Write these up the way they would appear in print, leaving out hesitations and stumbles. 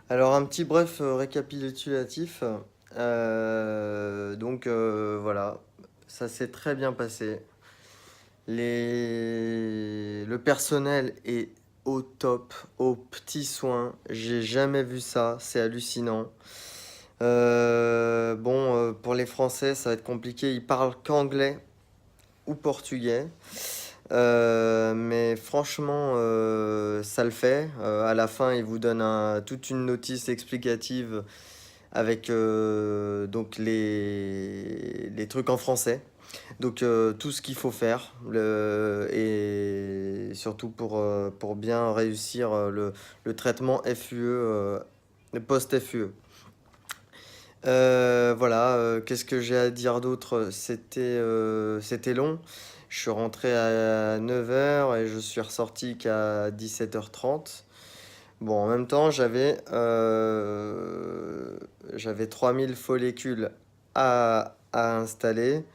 Alors un petit bref récapitulatif. Voilà, ça s'est très bien passé. Le personnel est au top, aux petits soins. J'ai jamais vu ça, c'est hallucinant. Pour les Français, ça va être compliqué. Ils parlent qu'anglais ou portugais. Mais franchement, ça le fait. À la fin, ils vous donnent toute une notice explicative avec donc les trucs en français. Donc tout ce qu'il faut faire et surtout pour bien réussir le traitement FUE, le post-FUE. Qu'est-ce que j'ai à dire d'autre? C'était long. Je suis rentré à 9 heures et je suis ressorti qu'à 17h30. Bon, en même temps, j'avais 3000 follicules à installer.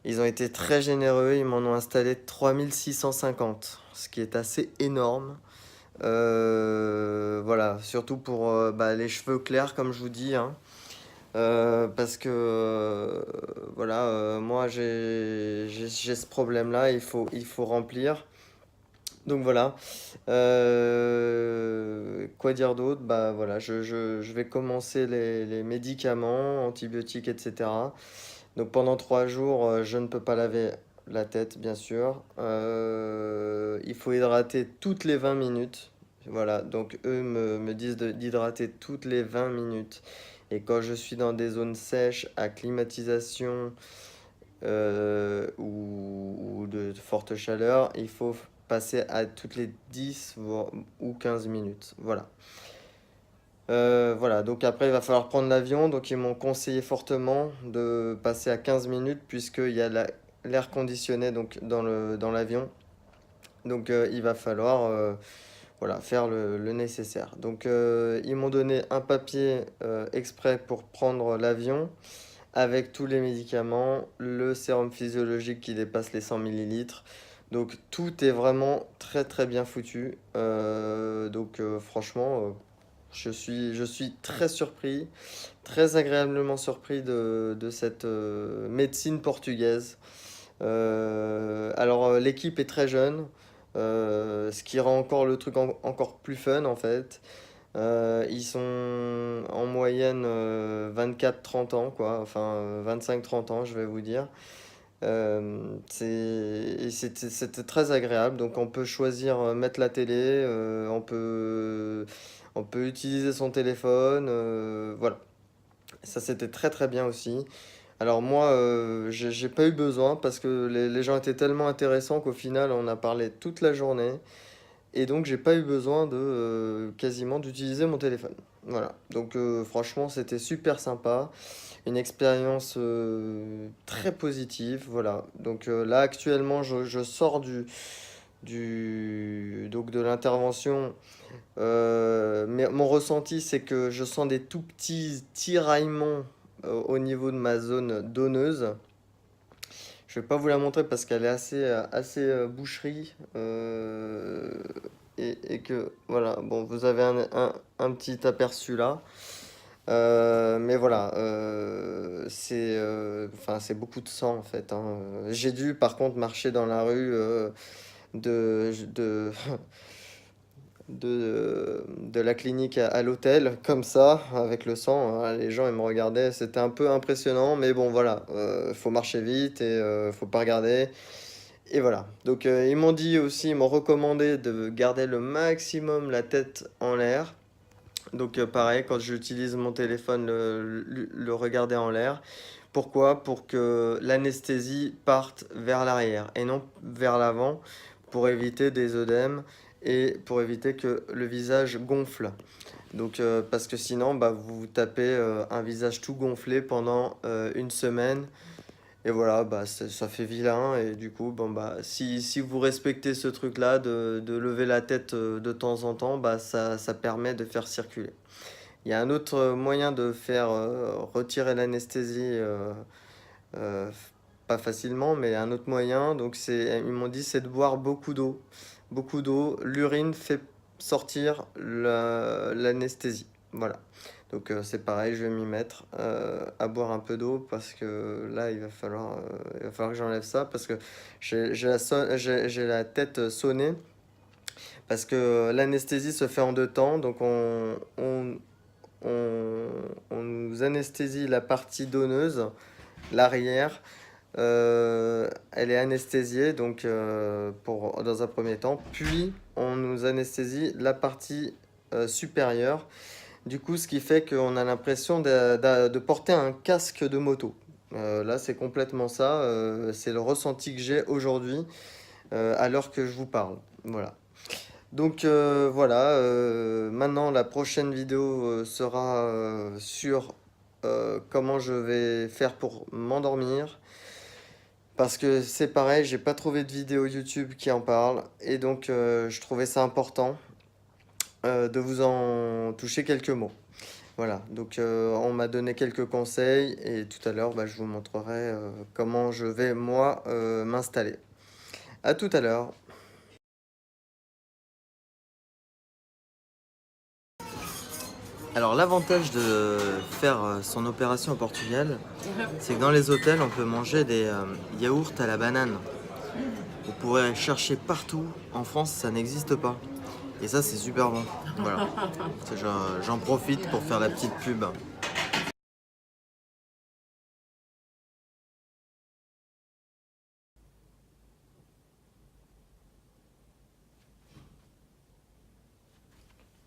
Ils ont été très généreux, ils m'en ont installé 3650, ce qui est assez énorme. Voilà, surtout pour les cheveux clairs, comme je vous dis, hein. Parce que moi j'ai ce problème-là, il faut remplir. Donc voilà. Quoi dire d'autre? Bah voilà, je vais commencer les médicaments, antibiotiques, etc. Donc pendant 3 jours, je ne peux pas laver la tête, bien sûr. Il faut hydrater toutes les 20 minutes. Voilà, donc eux me disent d'hydrater toutes les 20 minutes. Et quand je suis dans des zones sèches, à climatisation ou de forte chaleur, il faut passer à toutes les 10 ou 15 minutes. Voilà, donc après il va falloir prendre l'avion, donc ils m'ont conseillé fortement de passer à 15 minutes puisqu'il y a l'air conditionné donc dans l'avion. Donc il va falloir voilà, faire le nécessaire. Donc ils m'ont donné un papier exprès pour prendre l'avion avec tous les médicaments, le sérum physiologique qui dépasse les 100 millilitres. Donc tout est vraiment très très bien foutu. Franchement, je suis très surpris, très agréablement surpris de cette médecine portugaise. L'équipe est très jeune, ce qui rend encore le truc encore plus fun en fait. Ils sont en moyenne 24-30 ans, quoi. Enfin, 25-30 ans, je vais vous dire. C'était très agréable. Donc, on peut choisir mettre la télé, on peut utiliser son téléphone. Voilà. Ça, c'était très très bien aussi. Alors moi, j'ai pas eu besoin parce que les gens étaient tellement intéressants qu'au final, on a parlé toute la journée. Et donc, j'ai pas eu besoin de quasiment d'utiliser mon téléphone. Voilà. Donc, franchement, c'était super sympa. Une expérience très positive. Voilà. Donc, là, actuellement, je sors donc de l'intervention. Mais mon ressenti, c'est que je sens des tout petits tiraillements au niveau de ma zone donneuse. Je vais pas vous la montrer parce qu'elle est assez boucherie. Et que, voilà, bon, vous avez un petit aperçu là. Mais voilà, c'est beaucoup de sang en fait, hein. J'ai dû par contre marcher dans la rue de, de, de la clinique à l'hôtel, comme ça, avec le sang, hein. Les gens, ils me regardaient, c'était un peu impressionnant, mais bon, voilà, faut marcher vite et faut pas regarder. Et voilà. Donc, ils m'ont dit aussi, ils m'ont recommandé de garder le maximum la tête en l'air. Donc, pareil, quand j'utilise mon téléphone, le regarder en l'air. Pourquoi? Pour que l'anesthésie parte vers l'arrière et non vers l'avant, pour éviter des œdèmes et pour éviter que le visage gonfle. Donc, parce que sinon, bah, vous vous tapez un visage tout gonflé pendant une semaine. Et voilà, bah, ça fait vilain. Et du coup, bon, bah, si vous respectez ce truc-là de lever la tête de temps en temps, bah, ça permet de faire circuler. Il y a un autre moyen de faire retirer l'anesthésie, euh, pas facilement, mais un autre moyen. Donc, ils m'ont dit, c'est de boire beaucoup d'eau. Beaucoup d'eau. L'urine sortir l'anesthésie. Voilà. Donc c'est pareil, je vais m'y mettre à boire un peu d'eau parce que là il va falloir que j'enlève ça parce que j'ai la tête sonnée parce que l'anesthésie se fait en 2 temps. Donc on nous anesthésie la partie donneuse, l'arrière. Elle est anesthésiée donc dans un premier temps, puis on nous anesthésie la partie supérieure. Du coup, ce qui fait qu'on a l'impression de porter un casque de moto. Là, c'est complètement ça. C'est le ressenti que j'ai aujourd'hui à l'heure que je vous parle. Voilà. Donc voilà, maintenant la prochaine vidéo sera sur comment je vais faire pour m'endormir. Parce que c'est pareil, j'ai pas trouvé de vidéo YouTube qui en parle. Et donc je trouvais ça important de vous en toucher quelques mots. Voilà, donc on m'a donné quelques conseils et tout à l'heure, je vous montrerai comment je vais moi m'installer. À tout à l'heure. Alors l'avantage de faire son opération au Portugal, c'est que dans les hôtels, on peut manger des yaourts à la banane. Vous pourrez chercher partout. En France, ça n'existe pas. Et ça, c'est super bon. Voilà. J'en profite pour faire la petite pub.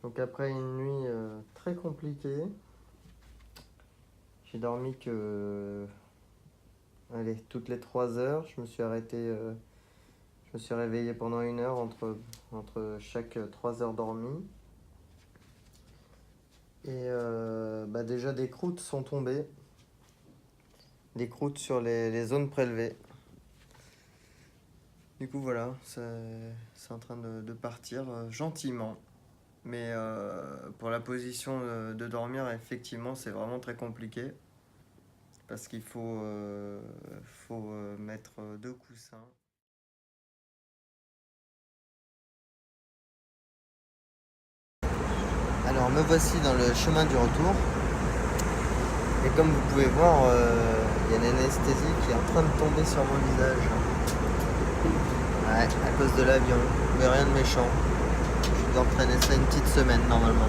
Donc après une nuit très compliquée, j'ai dormi que allez, toutes les 3 heures. Je me suis arrêté, je me suis réveillé pendant 1 heure entre chaque 3 heures dormies. Et déjà des croûtes sont tombées, des croûtes sur les zones prélevées. Du coup voilà, c'est en train de partir gentiment. Mais pour la position de dormir, effectivement, c'est vraiment très compliqué. Parce qu'il faut mettre 2 coussins. Alors me voici dans le chemin du retour. Et comme vous pouvez voir, il y a l'anesthésie qui est en train de tomber sur mon visage. Ouais, à cause de l'avion, mais rien de méchant. Je dois entraîner ça une petite semaine normalement.